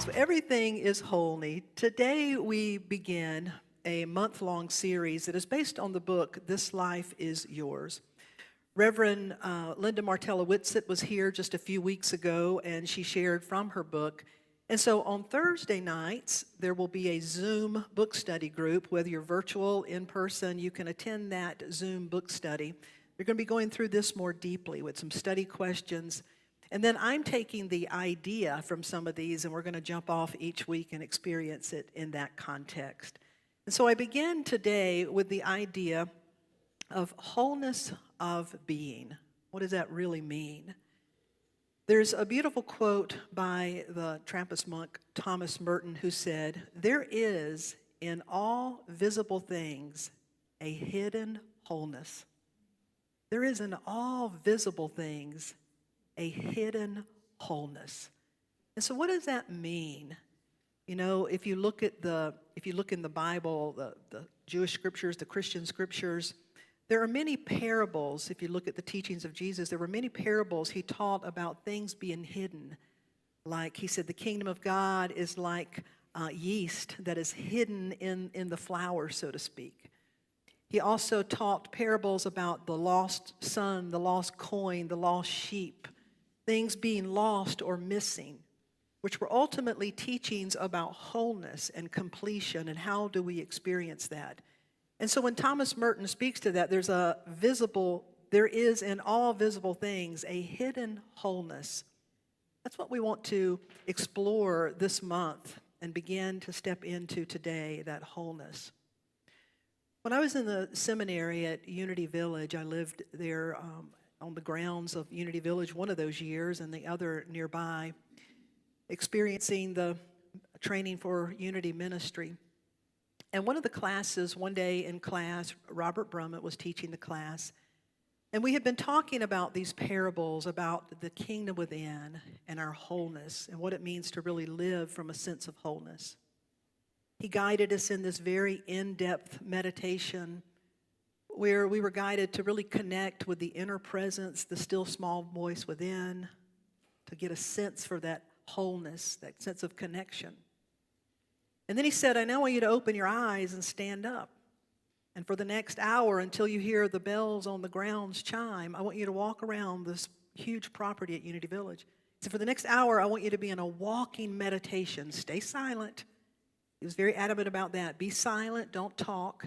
So everything is holy. Today we begin a month-long series that is based on the book, This Life is Yours. Reverend Linda Martella Whitsitt was here just a few weeks ago, and she shared from her book. And so on Thursday nights, there will be a Zoom book study group. Whether you're virtual, in person, you can attend that Zoom book study. We're going to be going through this more deeply with some study questions. And then I'm taking the idea from some of these, and we're going to jump off each week and experience it in that context. And so I begin today with the idea of wholeness of being. What does that really mean? There's a beautiful quote by the Trappist monk Thomas Merton who said, "There is in all visible things a hidden wholeness." There is in all visible things a hidden wholeness. And so what does that mean? You know, if you look in the Bible, the Jewish scriptures, the Christian scriptures, there are many parables. If you look at the teachings of Jesus, there were many parables he taught about things being hidden. Like he said, the kingdom of God is like yeast that is hidden in the flour, so to speak. He also taught parables about the lost son, the lost coin, the lost sheep, things being lost or missing, which were ultimately teachings about wholeness and completion and how do we experience that. And so when Thomas Merton speaks to that, there is in all visible things a hidden wholeness. That's what we want to explore this month and begin to step into today, that wholeness. When I was in the seminary at Unity Village, I lived there on the grounds of Unity Village one of those years and the other nearby, experiencing the training for Unity ministry. And one of the classes, one day in class, Robert Brummett was teaching the class, and we had been talking about these parables about the kingdom within and our wholeness and what it means to really live from a sense of wholeness. He guided us in this very in-depth meditation where we were guided to really connect with the inner presence, the still small voice within, to get a sense for that wholeness, that sense of connection. And then he said, I now want you to open your eyes and stand up. And for the next hour, until you hear the bells on the grounds chime, I want you to walk around this huge property at Unity Village. So for the next hour, I want you to be in a walking meditation. Stay silent. He was very adamant about that. Be silent, don't talk.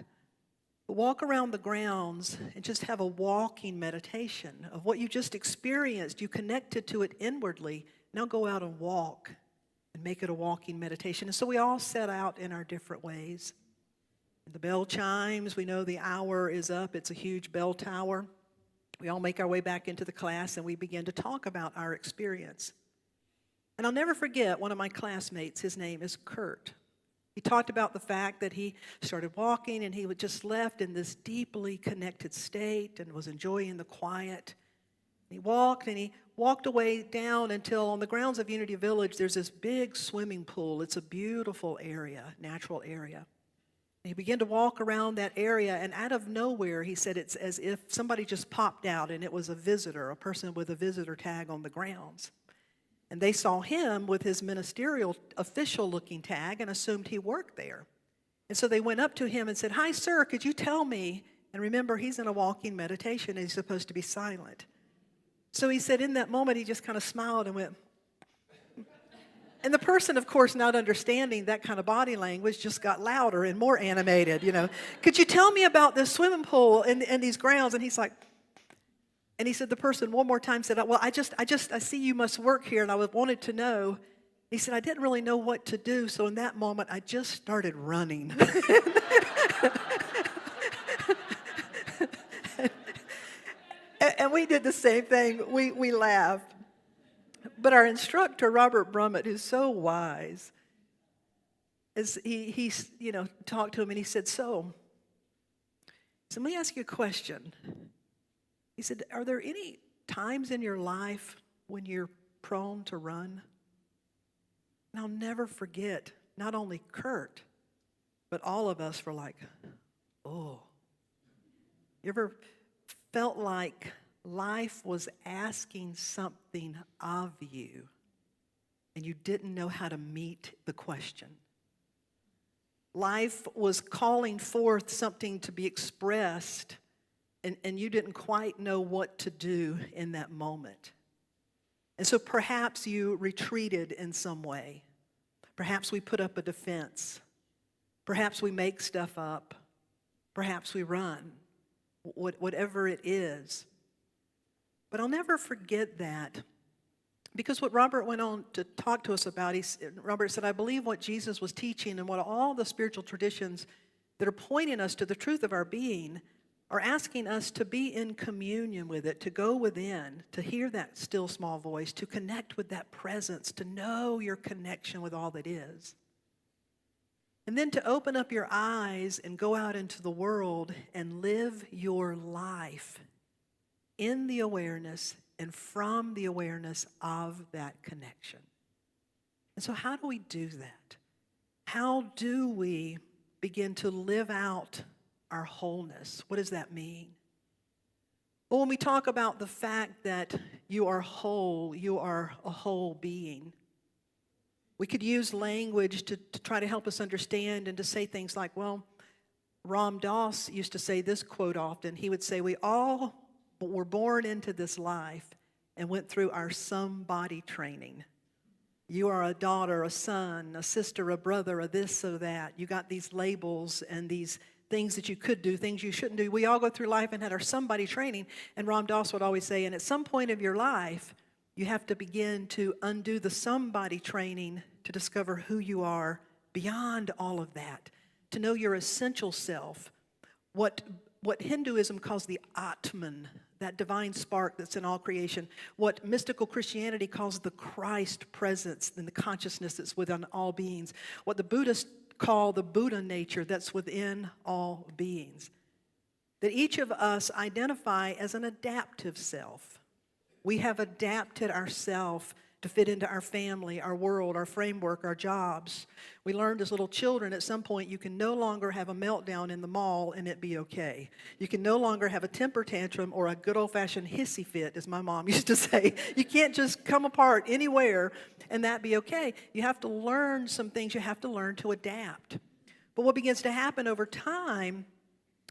But walk around the grounds and just have a walking meditation of what you just experienced. You connected to it inwardly. Now go out and walk and make it a walking meditation. And so we all set out in our different ways. The bell chimes. We know the hour is up. It's a huge bell tower. We all make our way back into the class and we begin to talk about our experience. And I'll never forget one of my classmates. His name is Kurt. He talked about the fact that he started walking and he was just left in this deeply connected state and was enjoying the quiet. He walked away down until on the grounds of Unity Village, there's this big swimming pool. It's a beautiful area, natural area. And he began to walk around that area, and out of nowhere, he said it's as if somebody just popped out and it was a visitor, a person with a visitor tag on the grounds. And they saw him with his ministerial official-looking tag and assumed he worked there. And so they went up to him and said, "Hi, sir, could you tell me?" And remember, he's in a walking meditation and he's supposed to be silent. So he said in that moment, he just kind of smiled and went. And the person, of course, not understanding that kind of body language, just got louder and more animated, "Could you tell me about this swimming pool and these grounds?" And he's like, and he said, the person one more time said, "Well, I see you must work here, and I wanted to know." He said, "I didn't really know what to do, so in that moment, I just started running." And we did the same thing. We laughed. But our instructor, Robert Brummett, who's so wise, as he talked to him, and he said, so let me ask you a question. He said, are there any times in your life when you're prone to run? And I'll never forget, not only Kurt, but all of us were like, oh. You ever felt like life was asking something of you and you didn't know how to meet the question. Life was calling forth something to be expressed, and you didn't quite know what to do in that moment. And so perhaps you retreated in some way. Perhaps we put up a defense. Perhaps we make stuff up. Perhaps we run. Whatever it is. But I'll never forget that, because what Robert went on to talk to us about, Robert said, I believe what Jesus was teaching and what all the spiritual traditions that are pointing us to the truth of our being are asking us to be in communion with it, to go within, to hear that still small voice, to connect with that presence, to know your connection with all that is. And then to open up your eyes and go out into the world and live your life in the awareness and from the awareness of that connection. And so how do we do that? How do we begin to live out our wholeness? What does that mean? Well, when we talk about the fact that you are whole, you are a whole being, we could use language to try to help us understand and to say things like, well, Ram Dass used to say this quote often. He would say, we all were born into this life and went through our somebody training. You are a daughter, a son, a sister, a brother, a this or that. You got these labels and these things that you could do, things you shouldn't do. We all go through life and had our somebody training. And Ram Dass would always say, and at some point of your life, you have to begin to undo the somebody training to discover who you are beyond all of that, to know your essential self, what Hinduism calls the Atman, that divine spark that's in all creation, what mystical Christianity calls the Christ presence and the consciousness that's within all beings, what the Buddhists call the Buddha nature that's within all beings. That each of us identify as an adaptive self. We have adapted ourselves to fit into our family, our world, our framework, our jobs. We learned as little children at some point you can no longer have a meltdown in the mall and it be okay. You can no longer have a temper tantrum or a good old-fashioned hissy fit, as my mom used to say. You can't just come apart anywhere and that be okay. You have to learn some things. You have to learn to adapt. But what begins to happen over time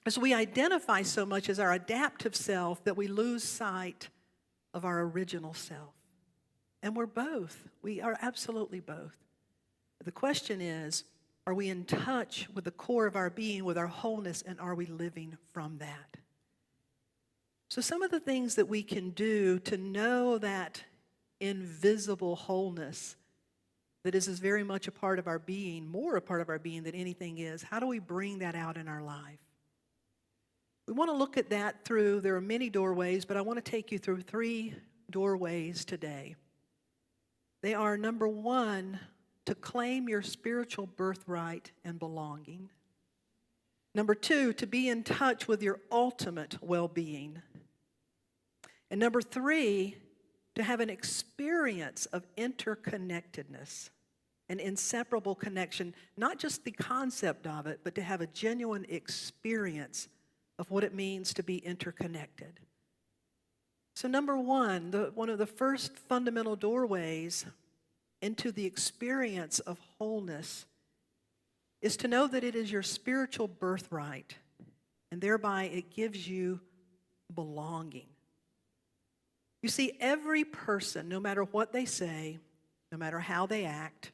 is we identify so much as our adaptive self that we lose sight of our original self. And we're both. We are absolutely both. The question is, are we in touch with the core of our being, with our wholeness, and are we living from that? So some of the things that we can do to know that invisible wholeness that is very much a part of our being, more a part of our being than anything is, how do we bring that out in our life? We want to look at that through, there are many doorways, but I want to take you through 3 doorways today. They are, number 1, to claim your spiritual birthright and belonging. Number 2, to be in touch with your ultimate well-being. And number 3, to have an experience of interconnectedness, an inseparable connection, not just the concept of it, but to have a genuine experience of what it means to be interconnected. So number 1, one of the first fundamental doorways into the experience of wholeness is to know that it is your spiritual birthright, and thereby it gives you belonging. You see, every person, no matter what they say, no matter how they act,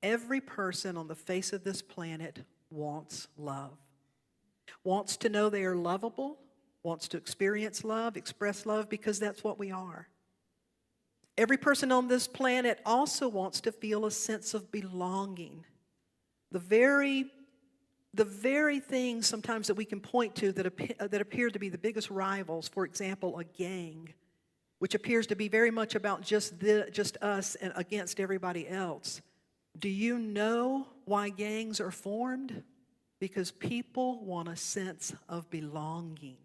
every person on the face of this planet wants love, wants to know they are lovable, wants to experience love, express love, because that's what we are. Every person on this planet also wants to feel a sense of belonging. The very things sometimes that we can point to that appear to be the biggest rivals, for example, a gang, which appears to be very much about just us and against everybody else. Do you know why gangs are formed? Because people want a sense of belonging.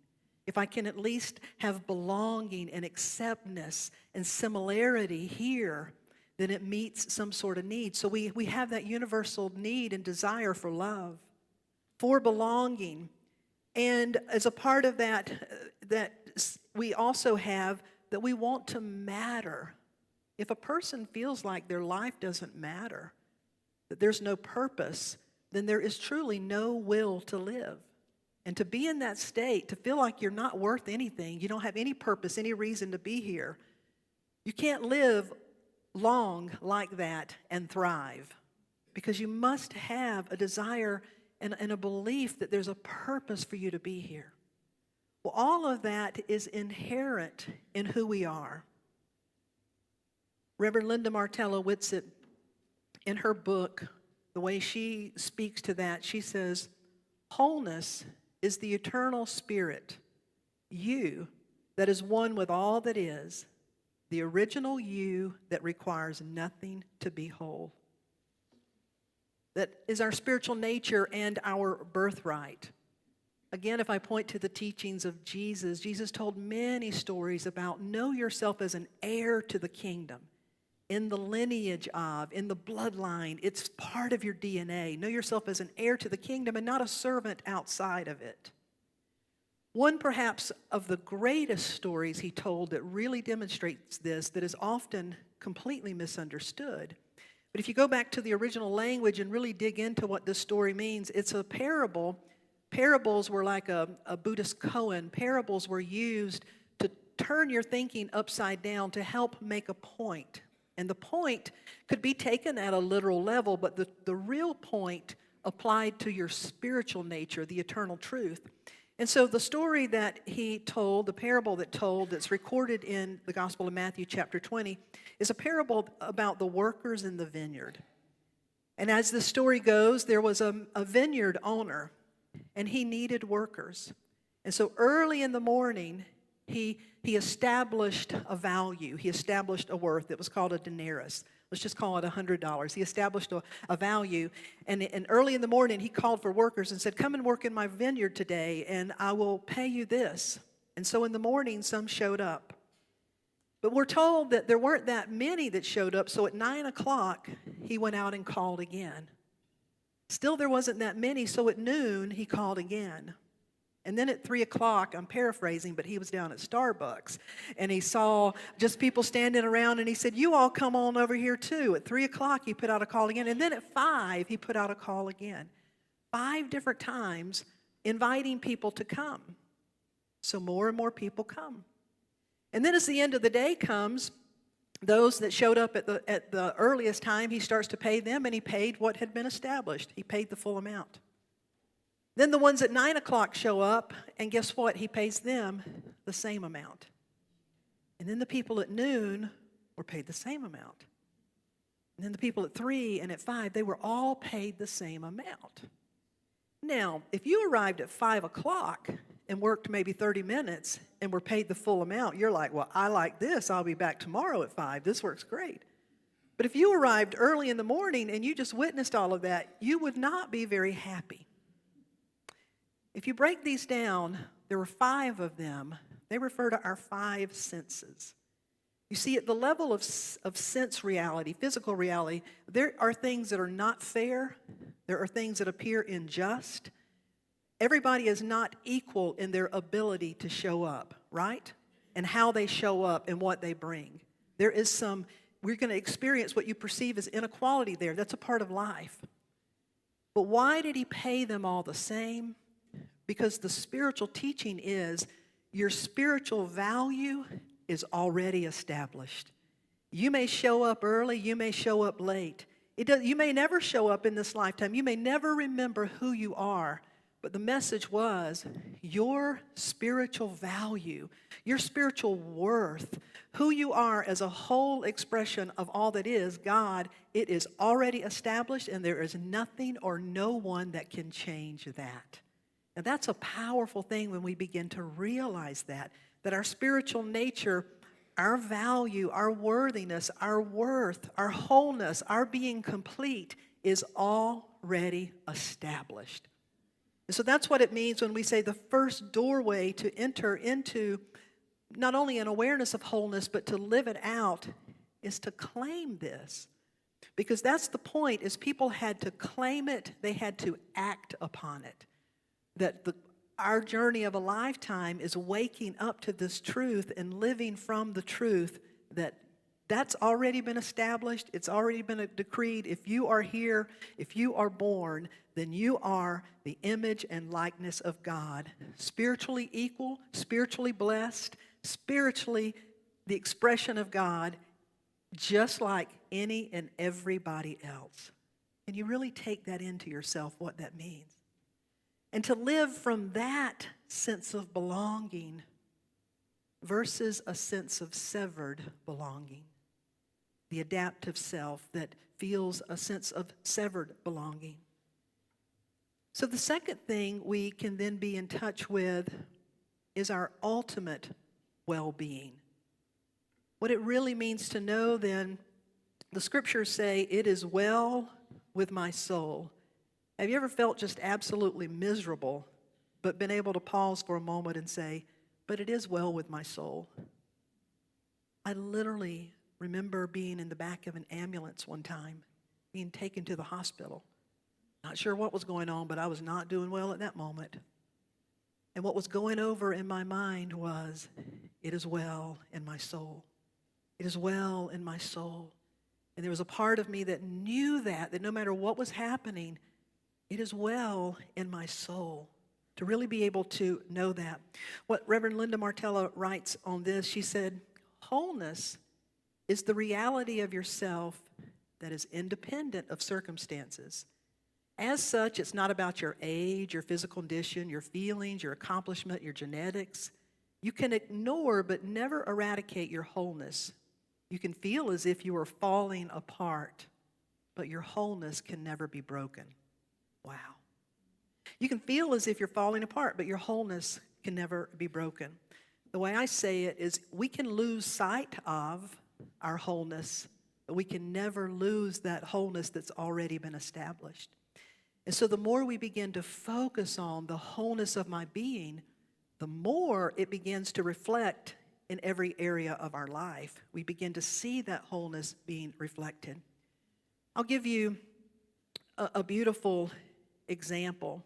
If I can at least have belonging and acceptance and similarity here, then it meets some sort of need. So we have that universal need and desire for love, for belonging. And as a part of that we also have that we want to matter. If a person feels like their life doesn't matter, that there's no purpose, then there is truly no will to live. And to be in that state, to feel like you're not worth anything, you don't have any purpose, any reason to be here, you can't live long like that and thrive, because you must have a desire and a belief that there's a purpose for you to be here. Well, all of that is inherent in who we are. Reverend Linda Martella Whitsitt, in her book, the way she speaks to that, she says, wholeness is the eternal spirit, you that is one with all that is, the original you that requires nothing to be whole. That is our spiritual nature and our birthright. Again, if I point to the teachings of Jesus, Jesus told many stories about know yourself as an heir to the kingdom, in the lineage of, in the bloodline. It's part of your DNA. Know yourself as an heir to the kingdom and not a servant outside of it. One perhaps of the greatest stories he told that really demonstrates this, that is often completely misunderstood. But if you go back to the original language and really dig into what this story means, it's a parable. Parables were like a Buddhist koan. Parables were used to turn your thinking upside down to help make a point. And the point could be taken at a literal level, but the real point applied to your spiritual nature, the eternal truth. And so the story that he told, the parable that's recorded in the Gospel of Matthew chapter 20, is a parable about the workers in the vineyard. And as the story goes, there was a vineyard owner, and he needed workers. And so early in the morning, he established a value. He established a worth. It was called a denarius. Let's just call it $100. He established a value. And early in the morning, he called for workers and said, come and work in my vineyard today, and I will pay you this. And so in the morning, some showed up. But we're told that there weren't that many that showed up, so at 9 o'clock, he went out and called again. Still, there wasn't that many, so at noon, he called again. And then at 3 o'clock, I'm paraphrasing, but he was down at Starbucks, and he saw just people standing around, and he said, you all come on over here too. At 3 o'clock, he put out a call again, and then at 5, he put out a call again. 5 different times, inviting people to come. So more and more people come. And then as the end of the day comes, those that showed up at the earliest time, he starts to pay them, and he paid what had been established. He paid the full amount. Then the ones at 9 o'clock show up, and guess what? He pays them the same amount. And then the people at noon were paid the same amount. And then the people at 3 and at 5, they were all paid the same amount. Now, if you arrived at 5 o'clock and worked maybe 30 minutes and were paid the full amount, you're like, well, I like this. I'll be back tomorrow at 5. This works great. But if you arrived early in the morning and you just witnessed all of that, you would not be very happy. If you break these down, there were 5 of them. They refer to our 5 senses. You see, at the level of sense reality, physical reality, there are things that are not fair. There are things that appear unjust. Everybody is not equal in their ability to show up, right? And how they show up and what they bring. There is we're going to experience what you perceive as inequality there. That's a part of life. But why did he pay them all the same? Because the spiritual teaching is your spiritual value is already established. You may show up early, you may show up late. You may never show up in this lifetime. You may never remember who you are. But the message was your spiritual value, your spiritual worth, who you are as a whole expression of all that is God, it is already established, and there is nothing or no one that can change that. And that's a powerful thing when we begin to realize that our spiritual nature, our value, our worthiness, our worth, our wholeness, our being complete is already established. And so that's what it means when we say the first doorway to enter into not only an awareness of wholeness, but to live it out is to claim this. Because that's the point, is people had to claim it, they had to act upon it. That our journey of a lifetime is waking up to this truth and living from the truth that That's already been established. It's already been decreed. If you are here, if you are born, then you are the image and likeness of God. Spiritually equal, spiritually blessed, spiritually the expression of God, just like any and everybody else. And you really take that into yourself, what that means. And to live from that sense of belonging versus a sense of severed belonging. The adaptive self that feels a sense of severed belonging. So the second thing we can then be in touch with is our ultimate well-being. What it really means to know then, the scriptures say, it is well with my soul. Have you ever felt just absolutely miserable, but been able to pause for a moment and say, but it is well with my soul? I literally remember being in the back of an ambulance one time, being taken to the hospital. Not sure what was going on, but I was not doing well at that moment. And what was going over in my mind was, it is well in my soul. It is well in my soul. And there was a part of me that knew that no matter what was happening, it is well in my soul. To really be able to know that. What Reverend Linda Martella writes on this, she said, wholeness is the reality of yourself that is independent of circumstances. As such, it's not about your age, your physical condition, your feelings, your accomplishment, your genetics. You can ignore but never eradicate your wholeness. You can feel as if you are falling apart, but your wholeness can never be broken. Wow. You can feel as if you're falling apart, but your wholeness can never be broken. The way I say it is we can lose sight of our wholeness, but we can never lose that wholeness that's already been established. And so the more we begin to focus on the wholeness of my being, the more it begins to reflect in every area of our life. We begin to see that wholeness being reflected. I'll give you a beautiful example.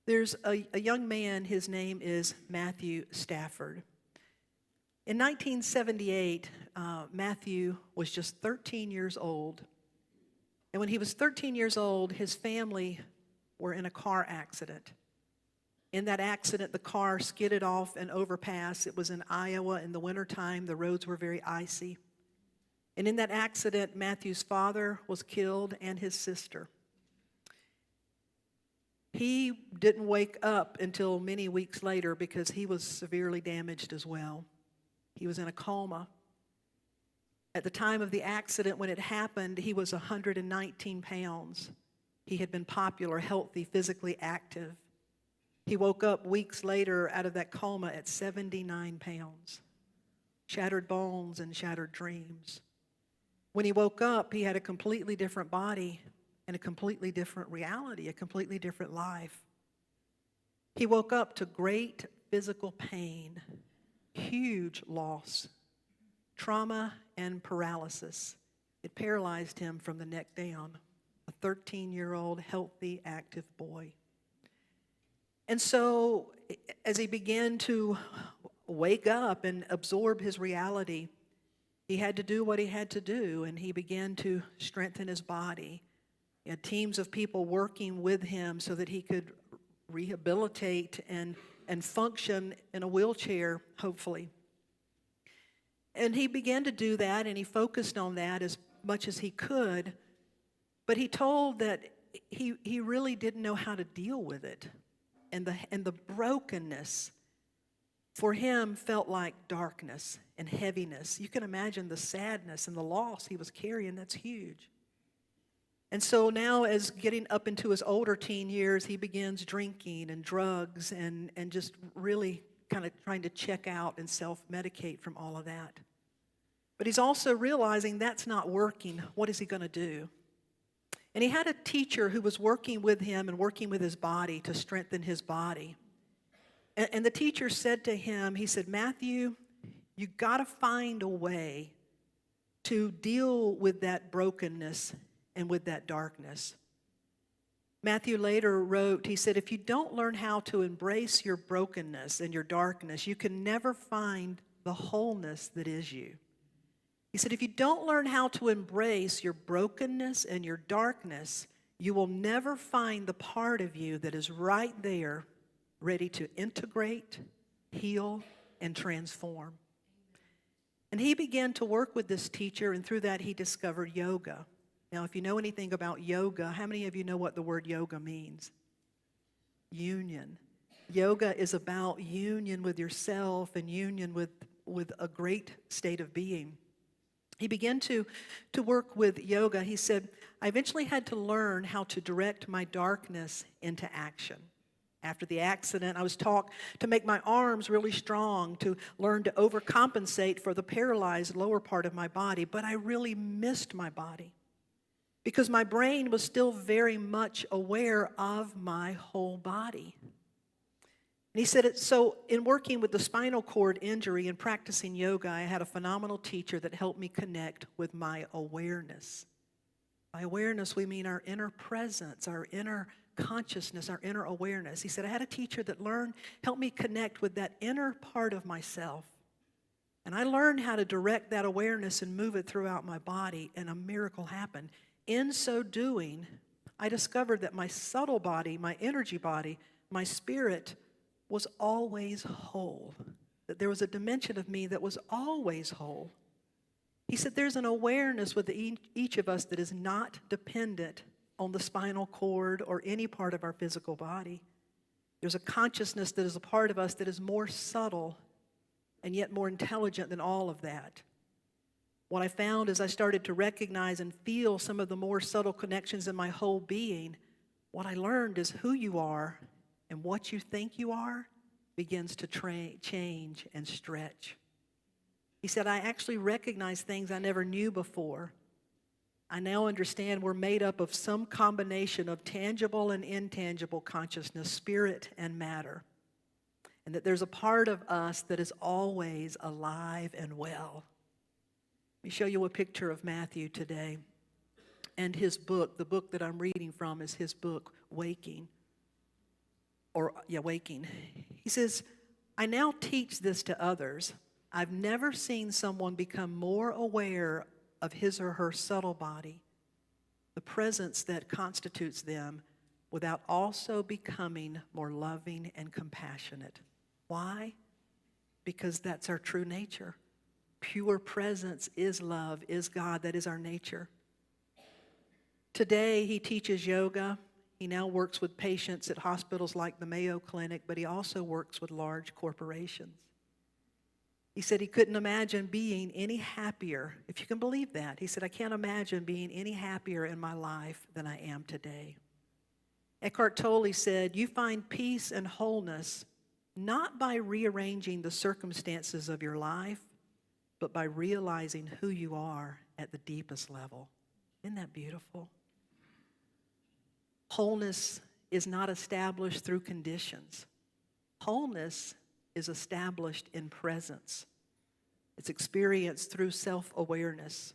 There's a young man, his name is Matthew Stafford. In 1978, Matthew was just 13 years old. And when he was 13 years old, his family were in a car accident. In that accident, the car skidded off an overpass. It was in Iowa in the wintertime. The roads were very icy. And in that accident, Matthew's father was killed and his sister. He didn't wake up until many weeks later because he was severely damaged as well. He was in a coma. At the time of the accident, when it happened, he was 119 pounds. He had been popular, healthy, physically active. He woke up weeks later out of that coma at 79 pounds. Shattered bones and shattered dreams. When he woke up, he had a completely different body and a completely different reality, a completely different life. He woke up to great physical pain, huge loss, trauma and paralysis. It paralyzed him from the neck down, a 13-year-old, healthy, active boy. And so as he began to wake up and absorb his reality, he had to do what he had to do, and he began to strengthen his body. He had teams of people working with him so that he could rehabilitate and function in a wheelchair, hopefully. And he began to do that, and he focused on that as much as he could, but he told that he really didn't know how to deal with it. And the brokenness for him felt like darkness and heaviness. You can imagine the sadness and the loss he was carrying. That's huge. And so now, as getting up into his older teen years, he begins drinking and drugs and just really kind of trying to check out and self-medicate from all of that. But he's also realizing that's not working. What is he going to do? And he had a teacher who was working with him and working with his body to strengthen his body. And the teacher said to him, he said, Matthew, you got to find a way to deal with that brokenness and with that darkness. Matthew later wrote, he said, if you don't learn how to embrace your brokenness and your darkness, you can never find the wholeness that is you. He said, if you don't learn how to embrace your brokenness and your darkness, you will never find the part of you that is right there, ready to integrate, heal, and transform. And he began to work with this teacher, and through that he discovered yoga. Now, if you know anything about yoga, how many of you know what the word yoga means? Union. Yoga is about union with yourself and union with a great state of being. He began to work with yoga. He said, I eventually had to learn how to direct my darkness into action. After the accident, I was taught to make my arms really strong, to learn to overcompensate for the paralyzed lower part of my body, but I really missed my body because my brain was still very much aware of my whole body. And he said, so in working with the spinal cord injury and practicing yoga, I had a phenomenal teacher that helped me connect with my awareness. By awareness, we mean our inner presence, our inner consciousness, our inner awareness. He said, I had a teacher that helped me connect with that inner part of myself. And I learned how to direct that awareness and move it throughout my body, and a miracle happened. In so doing, I discovered that my subtle body, my energy body, my spirit was always whole, that there was a dimension of me that was always whole. He said there's an awareness with each of us that is not dependent on the spinal cord or any part of our physical body. There's a consciousness that is a part of us that is more subtle and yet more intelligent than all of that. What I found as I started to recognize and feel some of the more subtle connections in my whole being, what I learned is who you are and what you think you are begins to change and stretch. He said, I actually recognize things I never knew before. I now understand we're made up of some combination of tangible and intangible consciousness, spirit and matter. And that there's a part of us that is always alive and well. Let me show you a picture of Matthew today. And his book, the book that I'm reading from is his book, Waking. Waking. He says, I now teach this to others. I've never seen someone become more aware of his or her subtle body, the presence that constitutes them, without also becoming more loving and compassionate. Why? Because that's our true nature. Pure presence is love, is God. That is our nature. Today, he teaches yoga. He now works with patients at hospitals like the Mayo Clinic, but he also works with large corporations. He said he couldn't imagine being any happier, if you can believe that. He said, I can't imagine being any happier in my life than I am today. Eckhart Tolle said, you find peace and wholeness not by rearranging the circumstances of your life, but by realizing who you are at the deepest level. Isn't that beautiful? Wholeness is not established through conditions. Wholeness is established in presence. It's experienced through self-awareness.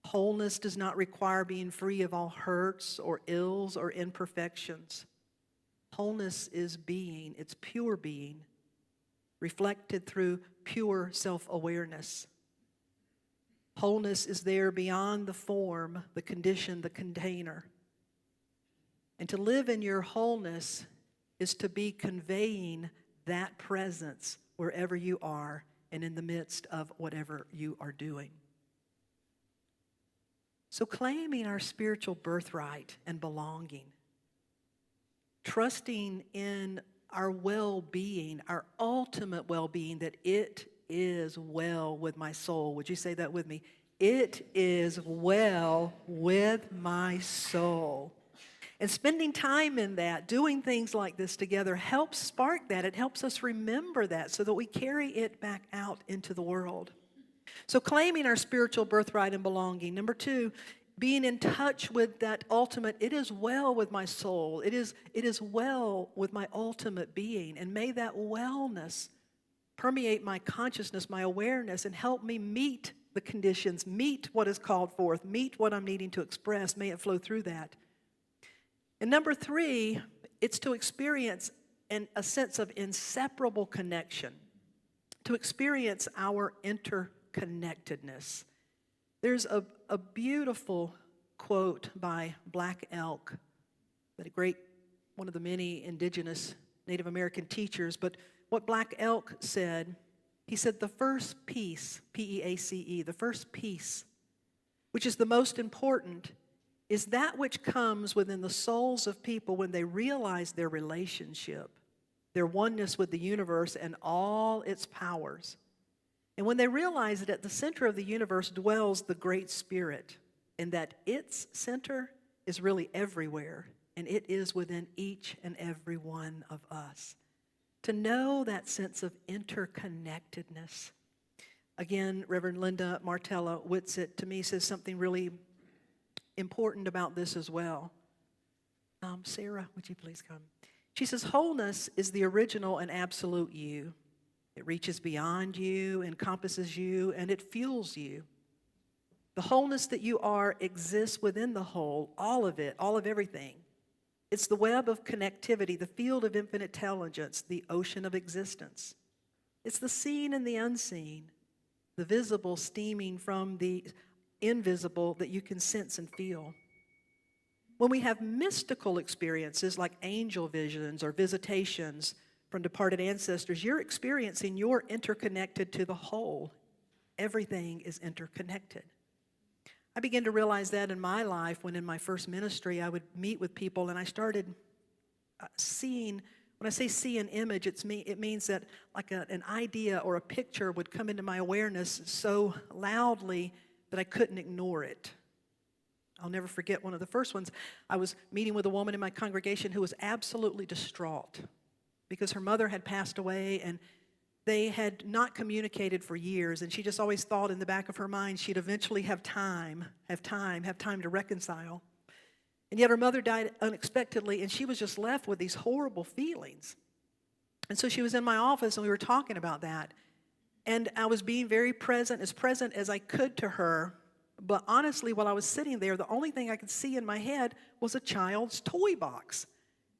Wholeness does not require being free of all hurts or ills or imperfections. Wholeness is being, it's pure being, reflected through pure self-awareness. Wholeness is there beyond the form, the condition, the container. And to live in your wholeness is to be conveying that presence wherever you are and in the midst of whatever you are doing. So claiming our spiritual birthright and belonging, trusting in our well-being, our ultimate well-being, that it is well with my soul. Would you say that with me? It is well with my soul. And spending time in that, doing things like this together, helps spark that. It helps us remember that so that we carry it back out into the world. So claiming our spiritual birthright and belonging. Number 2, being in touch with that ultimate, it is well with my soul. It is well with my ultimate being. And may that wellness permeate my consciousness, my awareness, and help me meet the conditions, meet what is called forth, meet what I'm needing to express. May it flow through that. And number 3, it's to experience a sense of inseparable connection, to experience our interconnectedness. There's a beautiful quote by Black Elk, one of the many indigenous Native American teachers, but what Black Elk said, he said, the first peace, P-E-A-C-E, the first peace, which is the most important, is that which comes within the souls of people when they realize their relationship, their oneness with the universe and all its powers. And when they realize that at the center of the universe dwells the Great Spirit, and that its center is really everywhere, and it is within each and every one of us. To know that sense of interconnectedness. Again, Reverend Linda Martella Whitsitt, to me, says something really important about this as well. Sarah, would you please come? She says, wholeness is the original and absolute you. It reaches beyond you, encompasses you, and it fuels you. The wholeness that you are exists within the whole, all of it, all of everything. It's the web of connectivity, the field of infinite intelligence, the ocean of existence. It's the seen and the unseen, the visible steaming from the invisible that you can sense and feel. When we have mystical experiences like angel visions or visitations from departed ancestors, you're experiencing you're interconnected to the whole. Everything is interconnected. I began to realize that in my life when in my first ministry I would meet with people and I started seeing, when I say see an image, it means that like an idea or a picture would come into my awareness so loudly that I couldn't ignore it. I'll never forget one of the first ones. I was meeting with a woman in my congregation who was absolutely distraught because her mother had passed away and they had not communicated for years, and she just always thought in the back of her mind she'd eventually have time to reconcile. And yet her mother died unexpectedly, and she was just left with these horrible feelings. And so she was in my office, and we were talking about that. And I was being very present as I could to her. But honestly, while I was sitting there, the only thing I could see in my head was a child's toy box.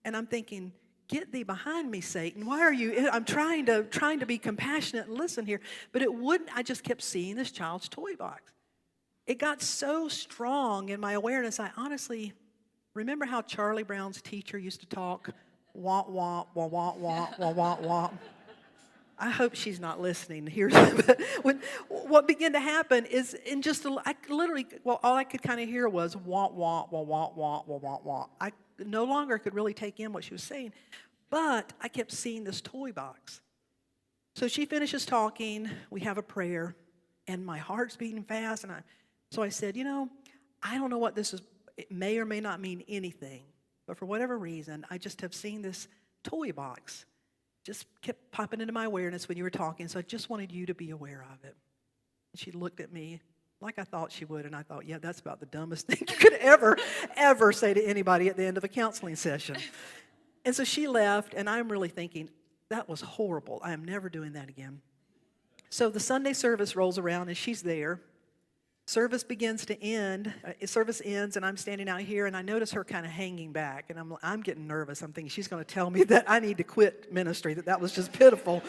And I'm thinking, get thee behind me, Satan. Why are you? I'm trying to be compassionate and listen here. But it wouldn't. I just kept seeing this child's toy box. It got so strong in my awareness, I honestly remember how Charlie Brown's teacher used to talk, wah, wah, wah, wah, wah, wah, wah, wah. I hope she's not listening here. But what began to happen is all I could kind of hear was wah, wah, wah, wah, wah, wah, wah, wah. I no longer could really take in what she was saying, but I kept seeing this toy box. So she finishes talking, we have a prayer, and my heart's beating fast, so I said, I don't know what this is. It may or may not mean anything, but for whatever reason, I just have seen this toy box. Just kept popping into my awareness when you were talking, so I just wanted you to be aware of it. And she looked at me like I thought she would, and I thought, yeah, that's about the dumbest thing you could ever say to anybody at the end of a counseling session. And so she left, and I'm really thinking, that was horrible. I am never doing that again. So the Sunday service rolls around, and she's there. Service begins to end. Service ends, and I'm standing out here, and I notice her kind of hanging back, and I'm getting nervous. I'm thinking she's going to tell me that I need to quit ministry, that was just pitiful.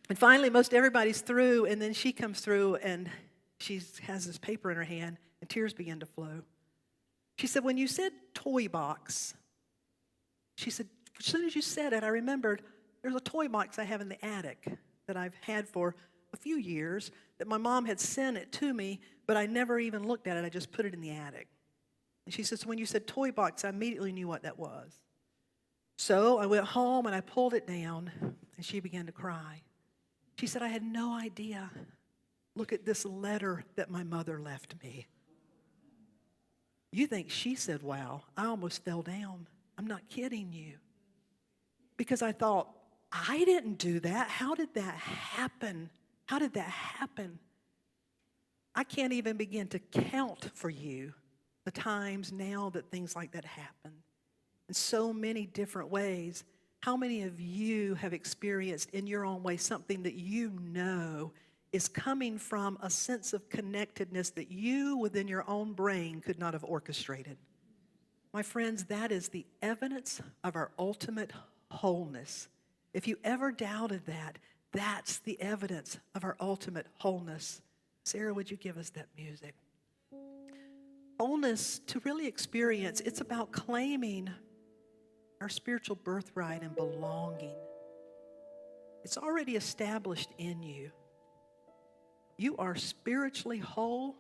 And finally, most everybody's through, and then she comes through, and she has this paper in her hand, and tears begin to flow. She said, when you said toy box, she said, as soon as you said it, I remembered there's a toy box I have in the attic that I've had for a few years, that my mom had sent it to me, but I never even looked at it. I just put it in the attic. And she says, when you said toy box, I immediately knew what that was. So I went home and I pulled it down, and she began to cry. She said, I had no idea. Look at this letter that my mother left me. You think she said, wow, I almost fell down. I'm not kidding you. Because I thought, I didn't do that. How did that happen? How did that happen? I can't even begin to count for you the times now that things like that happen. In so many different ways. How many of you have experienced in your own way something that you know is coming from a sense of connectedness that you within your own brain could not have orchestrated? My friends, that is the evidence of our ultimate wholeness. If you ever doubted that, That's the evidence of our ultimate wholeness. Sarah, would you give us that music? Wholeness, to really experience, it's about claiming our spiritual birthright and belonging. It's already established in you. You are spiritually whole.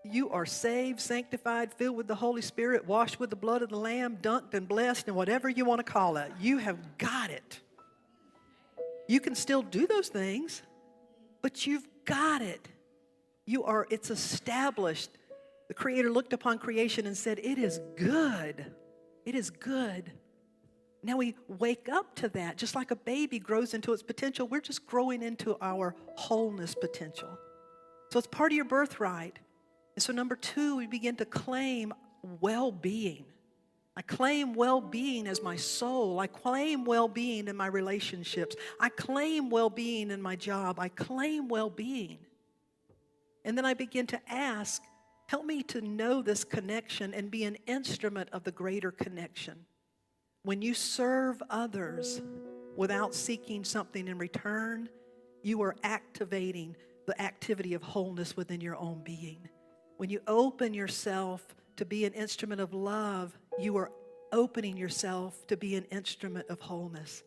You are saved, sanctified, filled with the Holy Spirit, washed with the blood of the Lamb, dunked and blessed, and whatever you want to call it. You have got it. You can still do those things, but you've got it. It's established. The Creator looked upon creation and said, it is good. It is good. Now we wake up to that. Just like a baby grows into its potential, we're just growing into our wholeness potential. So it's part of your birthright. And so number 2, we begin to claim well-being. I claim well-being as my soul. I claim well-being in my relationships. I claim well-being in my job. I claim well-being. And then I begin to ask, help me to know this connection and be an instrument of the greater connection. When you serve others without seeking something in return, you are activating the activity of wholeness within your own being. When you open yourself to be an instrument of love, you are opening yourself to be an instrument of wholeness.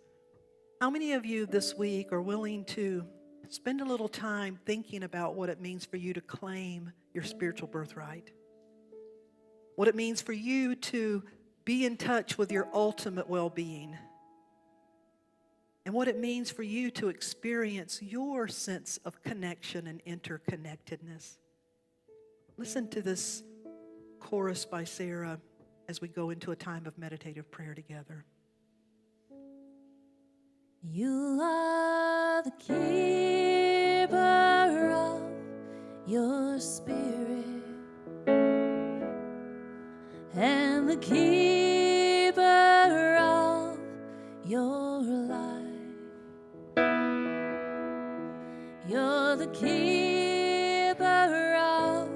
How many of you this week are willing to spend a little time thinking about what it means for you to claim your spiritual birthright? What it means for you to be in touch with your ultimate well-being? And what it means for you to experience your sense of connection and interconnectedness? Listen to this chorus by Sarah as we go into a time of meditative prayer together. You are the keeper of your spirit and the keeper of your life. You're the keeper of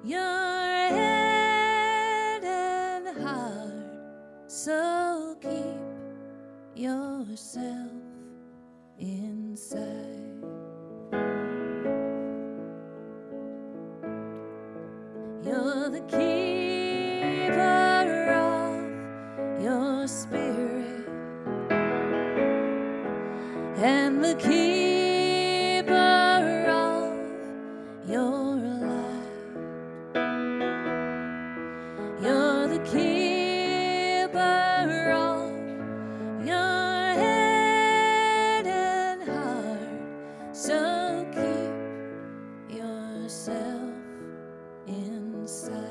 your head and heart, so keep yourself inside. You're the keeper of your spirit and the keeper of your life. You're the keeper of your head and heart, so keep yourself inside.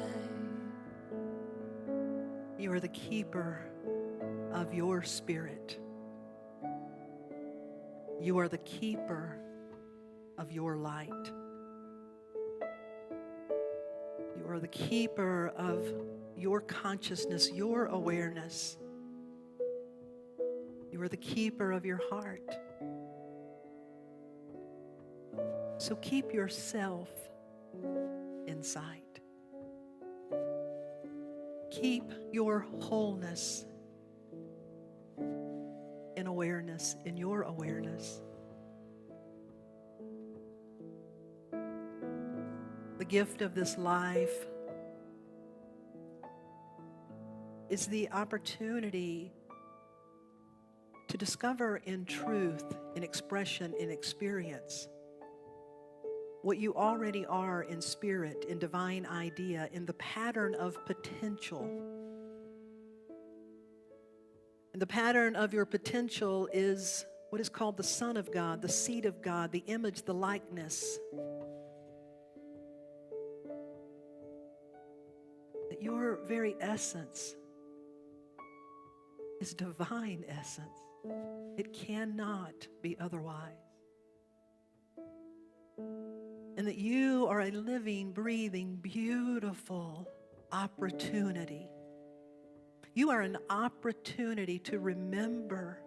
You are the keeper of your spirit. You are the keeper of your light. You are the keeper of your consciousness, your awareness. You are the keeper of your heart. So keep yourself in sight. Keep your wholeness in awareness, in your awareness. The gift of this life is the opportunity to discover in truth, in expression, in experience, what you already are in spirit, in divine idea, in the pattern of potential. And the pattern of your potential is what is called the Son of God, the seed of God, the image, the likeness. That your very essence is divine essence. It cannot be otherwise. And that you are a living, breathing, beautiful opportunity. You are an opportunity to remember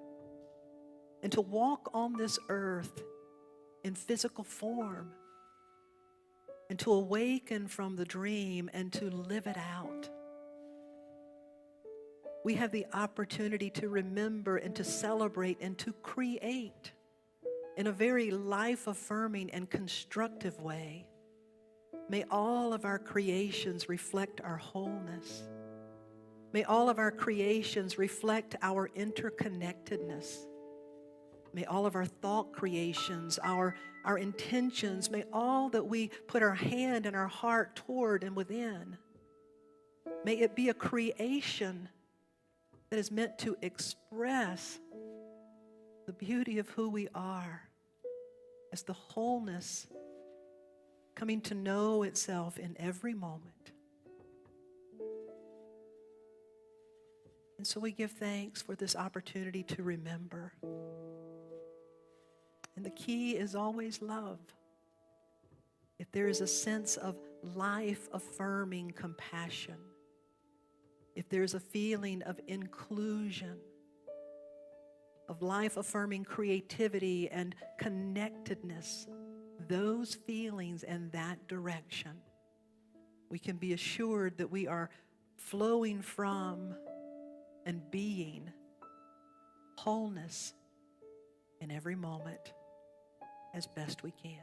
and to walk on this earth in physical form and to awaken from the dream and to live it out. we have the opportunity to remember and to celebrate and to create in a very life-affirming and constructive way. May all of our creations reflect our wholeness. May all of our creations reflect our interconnectedness. May all of our thought creations, our intentions, may all that we put our hand and our heart toward and within, may it be a creation that is meant to express the beauty of who we are as the wholeness coming to know itself in every moment. And so we give thanks for this opportunity to remember. And the key is always love. If there is a sense of life-affirming compassion, if there's a feeling of inclusion, of life-affirming creativity and connectedness, those feelings and that direction, we can be assured that we are flowing from and being wholeness in every moment as best we can.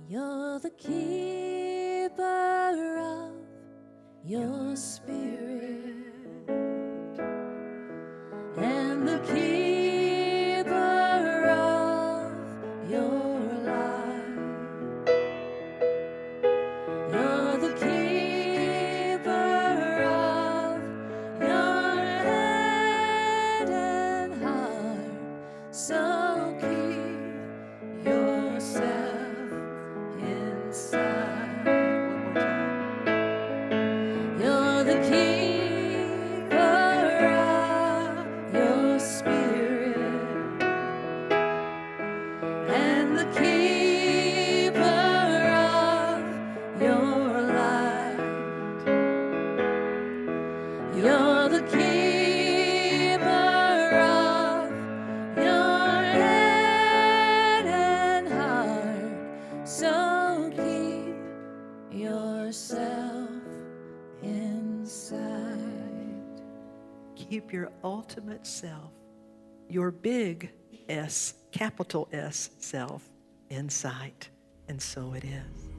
You're the keeper of your spirit and the keeper of your life. You're the keeper of your head and heart. So keep yourself inside. You're the keeper of your spirit and the keeper of your light. You're the keeper of your head and heart. So keep yourself inside. Keep your ultimate self, your big S, capital S self, in sight. And so it is.